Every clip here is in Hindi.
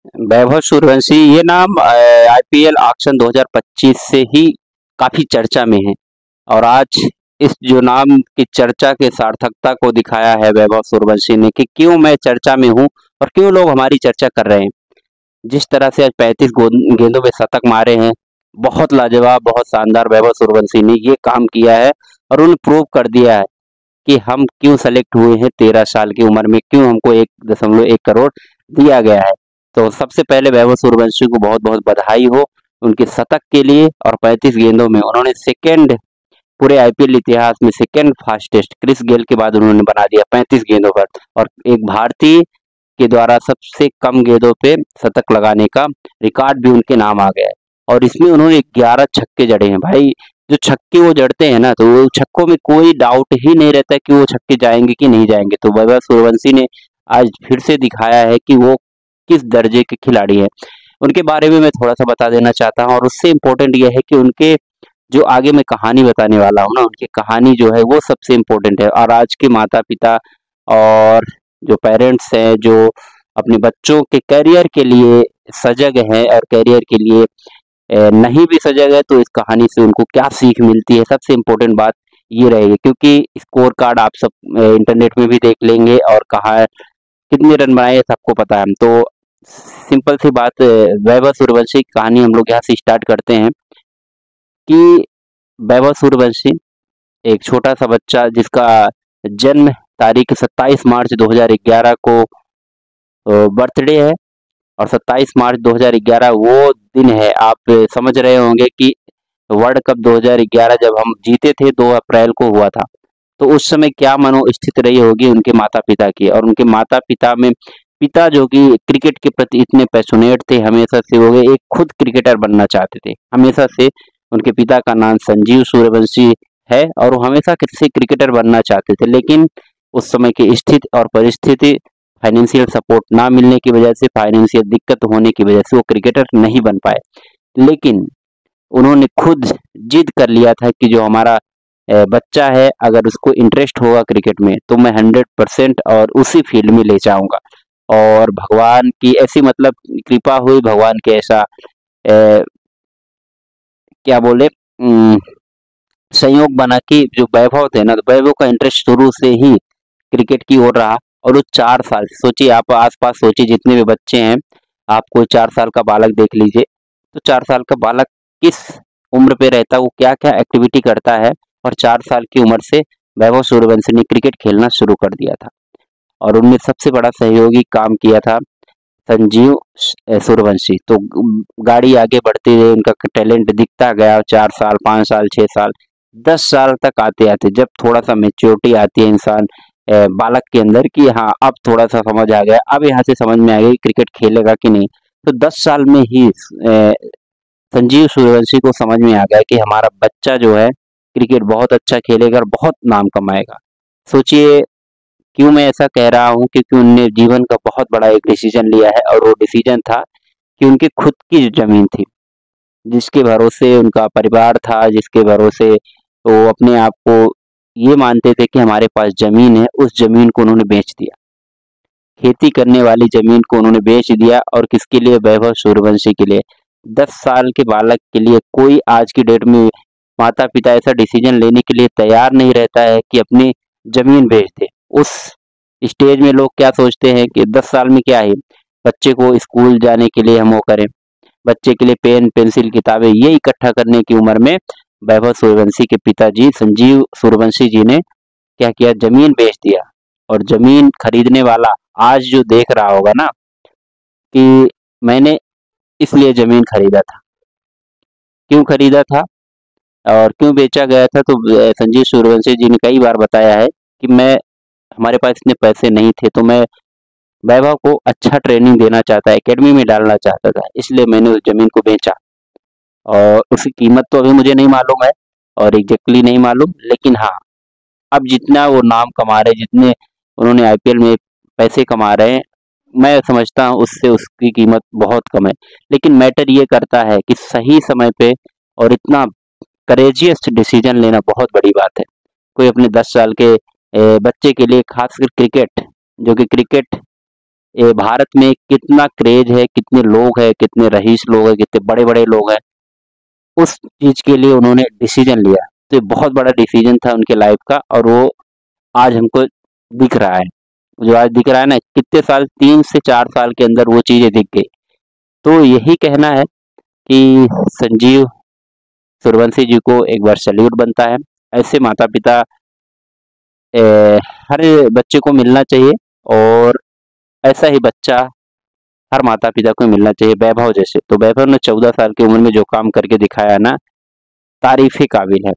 वैभव सूर्यवंशी ये नाम आईपीएल ऑक्शन 2025 से ही काफी चर्चा में है। और आज इस जो नाम की चर्चा के सार्थकता को दिखाया है वैभव सूर्यवंशी ने कि क्यों मैं चर्चा में हूँ और क्यों लोग हमारी चर्चा कर रहे हैं। जिस तरह से आज 35 गेंदों में शतक मारे हैं, बहुत लाजवाब, बहुत शानदार वैभव सूर्यवंशी ने ये काम किया है और उन्हें प्रूव कर दिया है कि हम क्यों सेलेक्ट हुए हैं 13 साल की उम्र में, क्यों हमको 1.1 करोड़ दिया गया है। तो सबसे पहले वैभव सूर्यवंशी को बहुत बहुत बधाई हो उनके शतक के लिए। और 35 गेंदों में उन्होंने सेकेंड, पूरे आईपीएल इतिहास में सेकेंड फास्टेस्ट, क्रिस गेल के बाद उन्होंने बना दिया 35 गेंदों पर। और एक भारतीय के द्वारा सबसे कम गेंदों पे शतक लगाने का रिकॉर्ड भी उनके नाम आ गया है। और इसमें उन्होंने 11 छक्के जड़े हैं भाई। जो छक्के वो जड़ते हैं ना, तो वो छक्कों में कोई डाउट ही नहीं रहता कि वो छक्के जाएंगे कि नहीं जाएंगे। तो वैभव सूर्यवंशी ने आज फिर से दिखाया है कि वो किस दर्जे के खिलाड़ी हैं। उनके बारे में मैं थोड़ा सा बता देना चाहता हूँ, और उससे इम्पोर्टेंट यह है कि उनके जो आगे मैं कहानी बताने वाला हूँ ना, उनकी कहानी जो है वो सबसे इम्पोर्टेंट है। और आज के माता पिता और जो पेरेंट्स हैं, जो अपने बच्चों के करियर के लिए सजग हैं और करियर के लिए नहीं भी सजग है, तो इस कहानी से उनको क्या सीख मिलती है, सबसे इम्पोर्टेंट बात ये रहेगी। क्योंकि स्कोर कार्ड आप सब इंटरनेट में भी देख लेंगे और कहाँ कितने रन बनाए सबको पता है। तो सिंपल सी बात, वैभव सूर्यवंशी की कहानी हम लोग यहाँ से स्टार्ट करते हैं कि वैभव सूर्यवंशी एक छोटा सा बच्चा जिसका जन्म तारीख 27 मार्च 2011 को बर्थडे है। और 27 मार्च 2011 वो दिन है, आप समझ रहे होंगे कि वर्ल्ड कप 2011 जब हम जीते थे 2 अप्रैल को हुआ था, तो उस समय क्या मनोस्थिति रही होगी उनके माता पिता की। और उनके माता पिता में पिता जो कि क्रिकेट के प्रति इतने पैशनेट थे, हमेशा से वो एक खुद क्रिकेटर बनना चाहते थे। हमेशा से उनके पिता का नाम संजीव सूर्यवंशी है और वो हमेशा से क्रिकेटर बनना चाहते थे। लेकिन उस समय की स्थिति और परिस्थिति, फाइनेंशियल सपोर्ट ना मिलने की वजह से, फाइनेंशियल दिक्कत होने की वजह से वो क्रिकेटर नहीं बन पाए। लेकिन उन्होंने खुद जिद कर लिया था कि जो हमारा बच्चा है, अगर उसको इंटरेस्ट होगा क्रिकेट में तो मैं 100% और उसी फील्ड में ले जाऊंगा। और भगवान की ऐसी मतलब कृपा हुई, भगवान के ऐसा क्या बोले संयोग बना कि जो वैभव थे ना, तो वैभव का इंटरेस्ट शुरू से ही क्रिकेट की ओर रहा। और वो 4 साल, सोचिए आप आसपास सोचिए जितने भी बच्चे हैं, आप कोई 4 साल का बालक देख लीजिए, तो 4 साल का बालक किस उम्र पे रहता है, वो क्या क्या एक्टिविटी करता है। और 4 साल की उम्र से वैभव सूर्यवंशी ने क्रिकेट खेलना शुरू कर दिया था। और उनमें सबसे बड़ा सहयोगी काम किया था संजीव सूर्यवंशी। तो गाड़ी आगे बढ़ती रही, उनका टैलेंट दिखता गया। 4 साल, 5 साल, 6 साल, 10 साल तक आते आते जब थोड़ा सा मेच्योरिटी आती है इंसान बालक के अंदर कि हाँ अब थोड़ा सा समझ आ गया, अब यहाँ से समझ में आ गया कि क्रिकेट खेलेगा कि नहीं, तो 10 साल में ही संजीव सूर्यवंशी को समझ में आ गया कि हमारा बच्चा जो है क्रिकेट बहुत अच्छा खेलेगा और बहुत नाम कमाएगा। सोचिए क्यों मैं ऐसा कह रहा हूँ, क्योंकि उनने जीवन का बहुत बड़ा एक डिसीजन लिया है। और वो डिसीजन था कि उनकी खुद की जो जमीन थी, जिसके भरोसे उनका परिवार था, जिसके भरोसे वो अपने आप को ये मानते थे कि हमारे पास जमीन है, उस जमीन को उन्होंने बेच दिया। खेती करने वाली जमीन को उन्होंने बेच दिया। और किसके लिए? वैभव सूर्यवंशी के लिए। 10 साल के बालक के लिए कोई आज की डेट में माता पिता ऐसा डिसीजन लेने के लिए तैयार नहीं रहता है कि अपनी जमीन बेच दे। उस स्टेज में लोग क्या सोचते हैं कि 10 साल में क्या है, बच्चे को स्कूल जाने के लिए हम वो करें, बच्चे के लिए पेन पेंसिल किताबें ये इकट्ठा करने की उम्र में वैभव सूर्यवंशी के पिताजी संजीव सूर्यवंशी जी ने क्या किया? जमीन बेच दिया। और जमीन खरीदने वाला आज जो देख रहा होगा ना कि मैंने इसलिए जमीन खरीदा था, क्यों खरीदा था और क्यों बेचा गया था, तो संजीव सूर्यवंशी जी ने कई बार बताया है कि मैं, हमारे पास इतने पैसे नहीं थे, तो मैं वैभव को अच्छा ट्रेनिंग देना चाहता, एकेडमी में डालना चाहता था, इसलिए मैंने उस जमीन को बेचा। और उसकी कीमत तो अभी मुझे नहीं मालूम है और एग्जैक्टली नहीं मालूम, लेकिन हाँ अब जितना वो नाम कमा रहे, जितने उन्होंने आईपीएल में पैसे कमा रहे हैं, मैं समझता हूँ उससे उसकी कीमत बहुत कम है। लेकिन मैटर ये करता है कि सही समय पे और इतना करेजियस डिसीजन लेना बहुत बड़ी बात है। कोई अपने 10 साल के बच्चे के लिए, खासकर क्रिकेट, जो कि क्रिकेट भारत में कितना क्रेज है, कितने लोग हैं, कितने रईस लोग हैं, कितने बड़े बड़े लोग हैं, उस चीज के लिए उन्होंने डिसीजन लिया। तो ये बहुत बड़ा डिसीजन था उनके लाइफ का, और वो आज हमको दिख रहा है। जो आज दिख रहा है ना, कितने साल, 3 से 4 साल के अंदर वो चीजें दिख गई। तो यही कहना है कि संजीव सूर्यवंशी जी को एक बार सैल्यूट बनता है। ऐसे माता पिता हर बच्चे को मिलना चाहिए, और ऐसा ही बच्चा हर माता पिता को मिलना चाहिए, वैभव जैसे। तो वैभव ने 14 साल की उम्र में जो काम करके दिखाया ना, तारीफ ही काबिल है।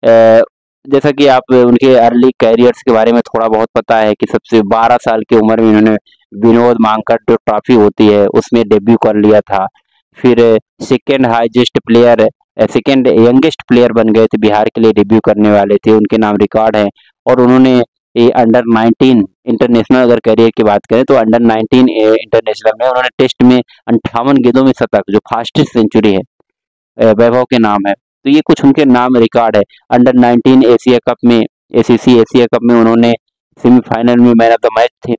अ, जैसा कि आप उनके अर्ली कैरियर्स के बारे में थोड़ा बहुत पता है कि सबसे 12 साल की उम्र में इन्होंने विनोद मांकड़ जो ट्रॉफी होती है उसमें डेब्यू कर लिया था। फिर सेकेंड यंगेस्ट प्लेयर बन गए थे, बिहार के लिए डेब्यू करने वाले थे, उनके नाम रिकॉर्ड है। और उन्होंने ये अंडर 19 इंटरनेशनल, अगर करियर की बात करें तो अंडर 19 इंटरनेशनल में उन्होंने टेस्ट में 58 गेंदों में शतक, जो फास्टेस्ट सेंचुरी है, वैभव के नाम है। तो ये कुछ उनके नाम रिकॉर्ड है। अंडर 19 एशिया कप में, एसीसी एशिया कप में उन्होंने सेमीफाइनल में मैन ऑफ द मैच थे।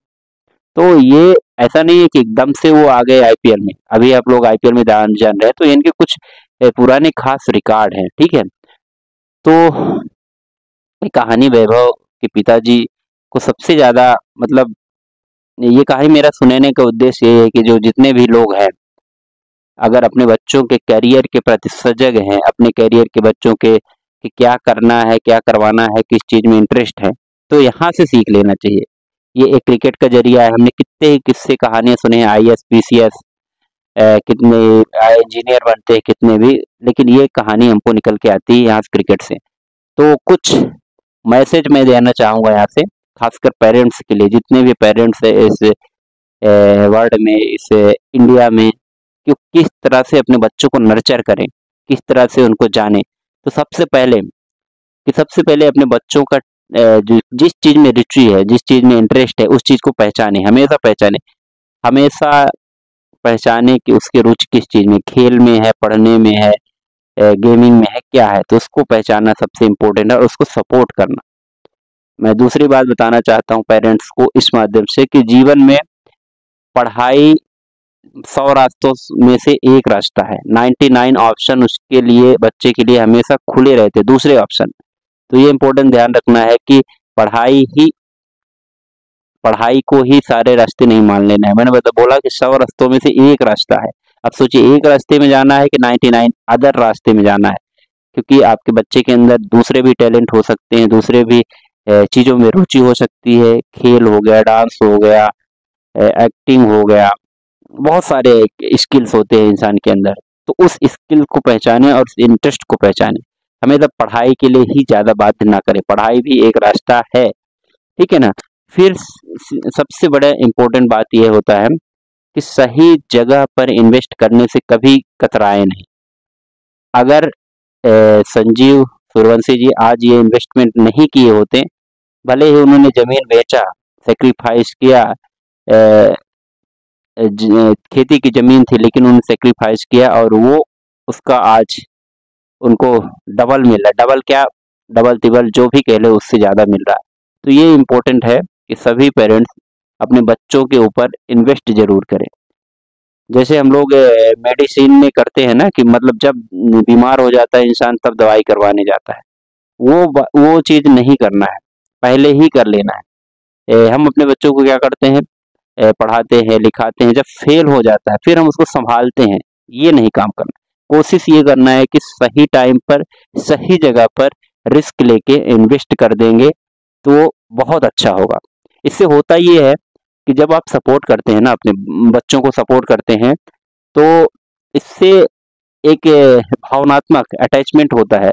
तो ये ऐसा नहीं है कि एकदम से वो आ गए आईपीएल में। अभी आप लोग आईपीएल में जान रहे हैं, तो इनके कुछ पुराने खास रिकॉर्ड हैं, ठीक है। तो ये कहानी वैभव के पिताजी को सबसे ज्यादा, मतलब ये कहानी मेरा सुनाने का उद्देश्य ये है कि जो जितने भी लोग हैं, अगर अपने बच्चों के करियर के प्रति सजग हैं, अपने करियर के बच्चों के कि क्या करना है, क्या करवाना है, किस चीज में इंटरेस्ट है, तो यहाँ से सीख लेना चाहिए। ये एक क्रिकेट का जरिया है। हमने कितने ही किस्से कहानियां सुने हैं, आईएएस पीसीएस, कितने इंजीनियर बनते हैं, कितने भी, लेकिन ये कहानी हमको निकल के आती है यहाँ से, क्रिकेट से। तो कुछ मैसेज मैं देना चाहूंगा यहाँ से, खासकर पेरेंट्स के लिए, जितने भी पेरेंट्स है इस वर्ल्ड में, इस इंडिया में, कि किस तरह से अपने बच्चों को नर्चर करें, किस तरह से उनको जाने। तो सबसे पहले अपने बच्चों का जिस चीज में रुचि है, जिस चीज में इंटरेस्ट है, उस चीज को पहचाने, हमेशा पहचाने कि उसकी रुचि किस चीज में, खेल में है, पढ़ने में है, गेमिंग में है, क्या है। तो उसको पहचानना सबसे इम्पोर्टेंट है, और उसको सपोर्ट करना। मैं दूसरी बात बताना चाहता हूँ पेरेंट्स को इस माध्यम से, कि जीवन में पढ़ाई 100 रास्तों में से एक रास्ता है, 99 ऑप्शन उसके लिए, बच्चे के लिए हमेशा खुले रहते, दूसरे ऑप्शन। तो ये इम्पोर्टेंट ध्यान रखना है कि पढ़ाई को ही सारे रास्ते नहीं मान लेना है। मैंने बोला कि 100 रास्तों में से एक रास्ता है। अब सोचिए, एक रास्ते में जाना है कि 99 अदर रास्ते में जाना है, क्योंकि आपके बच्चे के अंदर दूसरे भी टैलेंट हो सकते हैं, दूसरे भी चीजों में रुचि हो सकती है, खेल हो गया, डांस हो गया, एक्टिंग हो गया, बहुत सारे स्किल्स होते हैं इंसान के अंदर। तो उस स्किल को पहचाने और उस इंटरेस्ट को पहचाने, हमें तो पढ़ाई के लिए ही ज्यादा बाध्य ना करें, पढ़ाई भी एक रास्ता है, ठीक है ना। फिर सबसे बड़ा इम्पोर्टेंट बात यह होता है कि सही जगह पर इन्वेस्ट करने से कभी कतराए नहीं। अगर संजीव सूर्यवंशी जी आज ये इन्वेस्टमेंट नहीं किए होते, भले ही उन्होंने जमीन बेचा, सेक्रीफाइस किया, खेती की जमीन थी, लेकिन उन्होंने सेक्रीफाइस किया, और वो उसका आज उनको डबल मिल रहा है। डबल क्या, डबल तिबल जो भी कह ले, उससे ज्यादा मिल रहा है। तो ये इम्पोर्टेंट है कि सभी पेरेंट्स अपने बच्चों के ऊपर इन्वेस्ट जरूर करें। जैसे हम लोग मेडिसिन में करते हैं ना, कि मतलब जब बीमार हो जाता है इंसान तब दवाई करवाने जाता है, वो चीज नहीं करना है, पहले ही कर लेना है। हम अपने बच्चों को क्या करते हैं, पढ़ाते हैं, लिखाते हैं, जब फेल हो जाता है फिर हम उसको संभालते हैं, ये नहीं काम करना। कोशिश ये करना है कि सही टाइम पर, सही जगह पर रिस्क लेके इन्वेस्ट कर देंगे तो बहुत अच्छा होगा। इससे होता ये है कि जब आप सपोर्ट करते हैं ना, अपने बच्चों को सपोर्ट करते हैं, तो इससे एक भावनात्मक अटैचमेंट होता है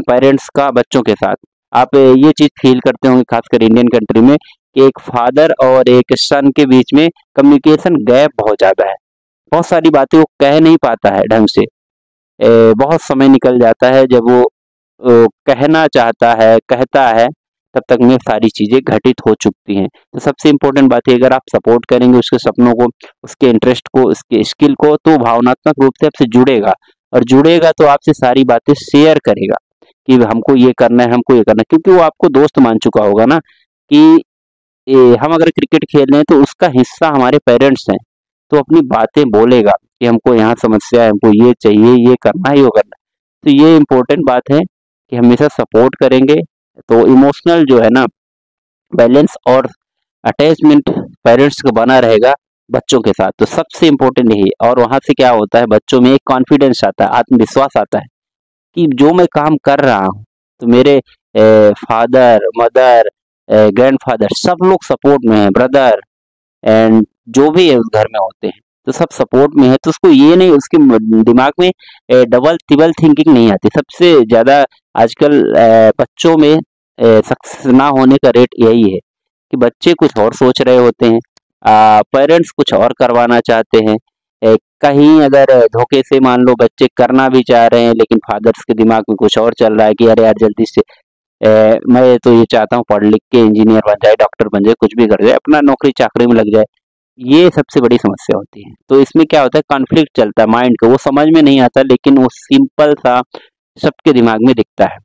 पेरेंट्स का बच्चों के साथ। आप ये चीज फील करते होंगे, खासकर इंडियन कंट्री में, कि एक फादर और एक सन के बीच में कम्युनिकेशन गैप बहुत ज्यादा है। बहुत सारी बातें वो कह नहीं पाता है ढंग से, बहुत समय निकल जाता है, जब वो कहना चाहता है, कहता है, तब तक में सारी चीजें घटित हो चुकती हैं। तो सबसे इम्पोर्टेंट बात है, अगर आप सपोर्ट करेंगे उसके सपनों को, उसके इंटरेस्ट को, उसके स्किल को, तो भावनात्मक रूप से आपसे जुड़ेगा, और जुड़ेगा तो आपसे सारी बातें शेयर करेगा कि हमको ये करना है, हमको ये करना है, क्योंकि वो आपको दोस्त मान चुका होगा ना, कि हम अगर क्रिकेट खेल रहे हैं तो उसका हिस्सा हमारे पेरेंट्स हैं, तो अपनी बातें बोलेगा कि हमको यहाँ समस्या है, हमको ये चाहिए, ये करना है, वो करना है। तो ये इम्पोर्टेंट बात है कि हमेशा सपोर्ट करेंगे, तो इमोशनल जो है ना बैलेंस और अटैचमेंट पेरेंट्स का बना रहेगा बच्चों के साथ। तो सबसे इम्पोर्टेंट यही है। और वहाँ से क्या होता है, बच्चों में एक कॉन्फिडेंस आता है, आत्मविश्वास आता है कि जो मैं काम कर रहा हूँ तो मेरे फादर, मदर, ग्रैंडफादर सब लोग सपोर्ट में है, ब्रदर एंड जो भी है उस घर में होते हैं, तो सब सपोर्ट में है। तो उसको ये नहीं, उसके दिमाग में डबल तिबल थिंकिंग नहीं आती। सबसे ज्यादा आजकल बच्चों में सक्सेस ना होने का रेट यही है कि बच्चे कुछ और सोच रहे होते हैं, पेरेंट्स कुछ और करवाना चाहते हैं। कहीं अगर धोखे से मान लो बच्चे करना भी चाह रहे हैं, लेकिन फादर्स के दिमाग में कुछ और चल रहा है कि अरे यार जल्दी से मैं तो ये चाहता हूँ पढ़ लिख के इंजीनियर बन जाए, डॉक्टर बन जाए, कुछ भी कर जाए, अपना नौकरी चाकरी में लग जाए। ये सबसे बड़ी समस्या होती है। तो इसमें क्या होता है, कॉन्फ्लिक्ट चलता है माइंड का, वो समझ में नहीं आता, लेकिन वो सिंपल सा सबके दिमाग में दिखता है।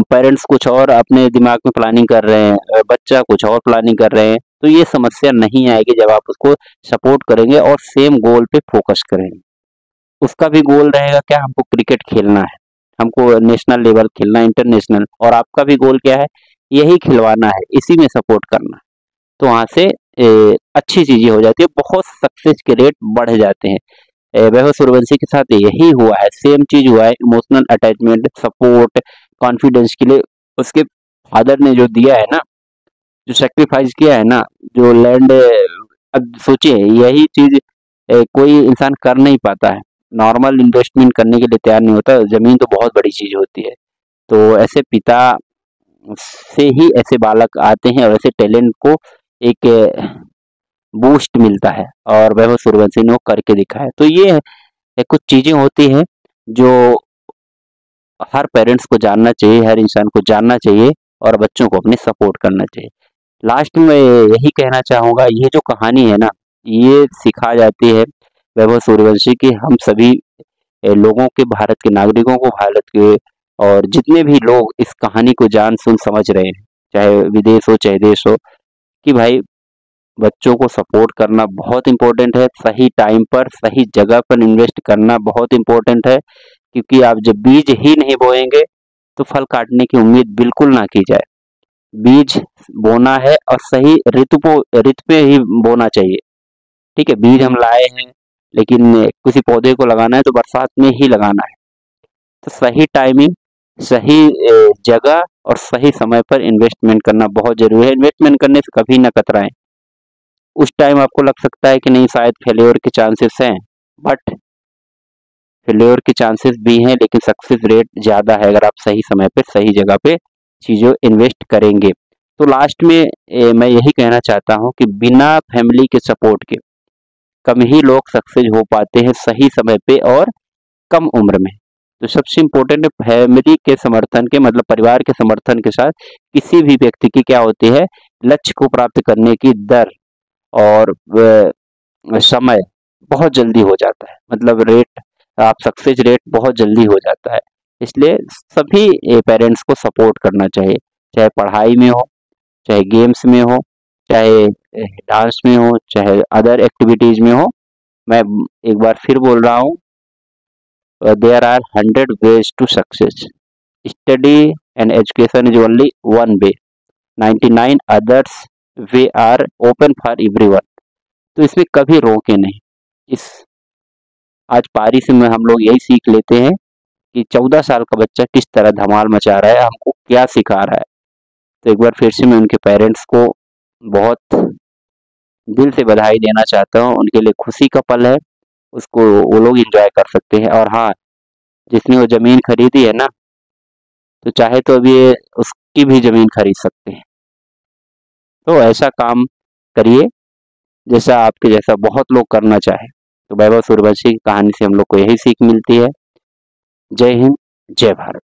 पेरेंट्स कुछ और अपने दिमाग में प्लानिंग कर रहे हैं, बच्चा कुछ और प्लानिंग कर रहे हैं। तो ये समस्या नहीं आएगी जब आप उसको सपोर्ट करेंगे और सेम गोल पे फोकस करेंगे। उसका भी गोल रहेगा क्या, हमको क्रिकेट खेलना है, हमको नेशनल लेवल खेलना है, इंटरनेशनल, और आपका भी गोल क्या है, यही खिलवाना है, इसी में सपोर्ट करना है। तो वहाँ से अच्छी चीजें हो जाती है, बहुत सक्सेस के रेट बढ़ जाते हैं। वैभव सूर्यवंशी के साथ यही हुआ है, सेम चीज हुआ है। इमोशनल अटैचमेंट, सपोर्ट, कॉन्फिडेंस के लिए उसके फादर ने जो दिया है ना, जो सेक्रीफाइस किया है ना, जो लैंड, अब सोचिए यही चीज कोई इंसान कर नहीं पाता है, नॉर्मल इन्वेस्टमेंट करने के लिए तैयार नहीं होता। जमीन तो बहुत बड़ी चीज होती है। तो ऐसे पिता से ही ऐसे बालक आते हैं और ऐसे टैलेंट को एक बूस्ट मिलता है, और वैभव सूर्यवंशी ने वो करके दिखाया। तो ये कुछ चीजें होती हैं जो हर पेरेंट्स को जानना चाहिए, हर इंसान को जानना चाहिए, और बच्चों को अपने सपोर्ट करना चाहिए। लास्ट में यही कहना चाहूंगा, ये जो कहानी है ना, ये सिखा जाती है वैभव सूर्यवंशी की हम सभी लोगों के, भारत के नागरिकों को, भारत के और जितने भी लोग इस कहानी को जान सुन समझ रहे हैं, चाहे विदेश हो चाहे देश हो, कि भाई बच्चों को सपोर्ट करना बहुत इंपॉर्टेंट है। सही टाइम पर सही जगह पर इन्वेस्ट करना बहुत इंपॉर्टेंट है, क्योंकि आप जब बीज ही नहीं बोएंगे तो फल काटने की उम्मीद बिल्कुल ना की जाए। बीज बोना है और सही ऋतु पे ही बोना चाहिए। ठीक है, बीज हम लाए हैं, लेकिन किसी पौधे को लगाना है तो बरसात में ही लगाना है। तो सही टाइमिंग, सही जगह और सही समय पर इन्वेस्टमेंट करना बहुत जरूरी है। इन्वेस्टमेंट करने से कभी ना कतराएं। उस टाइम आपको लग सकता है कि नहीं, शायद फेल्योर के चांसेस हैं, बट फेल्योर के चांसेस भी हैं, लेकिन सक्सेस रेट ज्यादा है अगर आप सही समय पे सही जगह पे चीजों इन्वेस्ट करेंगे। तो लास्ट में मैं यही कहना चाहता हूँ कि बिना फैमिली के सपोर्ट के कम ही लोग सक्सेस हो पाते हैं सही समय पे और कम उम्र में। तो सबसे इम्पोर्टेंट है फैमिली के समर्थन के, मतलब परिवार के समर्थन के साथ किसी भी व्यक्ति की क्या होती है, लक्ष्य को प्राप्त करने की दर और समय बहुत जल्दी हो जाता है, मतलब रेट, आप सक्सेस रेट बहुत जल्दी हो जाता है। इसलिए सभी पेरेंट्स को सपोर्ट करना चाहिए, चाहे पढ़ाई में हो, चाहे गेम्स में हो, चाहे डांस में हो, चाहे अदर एक्टिविटीज में हो। मैं एक बार फिर बोल रहा हूँ, there are 100 ways to success. Study and education is only one way. 99 others way are open for everyone. तो इसमें कभी रोके नहीं। इस आज पारी से में हम लोग यही सीख लेते हैं कि 14 साल का बच्चा किस तरह धमाल मचा रहा है, हमको क्या सिखा रहा है। तो एक बार फिर से मैं उनके पेरेंट्स को बहुत दिल से बधाई देना चाहता हूँ। उनके लिए खुशी का पल है, उसको वो लोग एंजॉय कर सकते हैं। और हाँ, जिसने वो जमीन खरीदी है ना, तो चाहे तो अभी ये उसकी भी जमीन खरीद सकते हैं। तो ऐसा काम करिए जैसा आपके जैसा बहुत लोग करना चाहे। तो वैभव सूर्यवंशी की कहानी से हम लोग को यही सीख मिलती है। जय हिंद, जय भारत।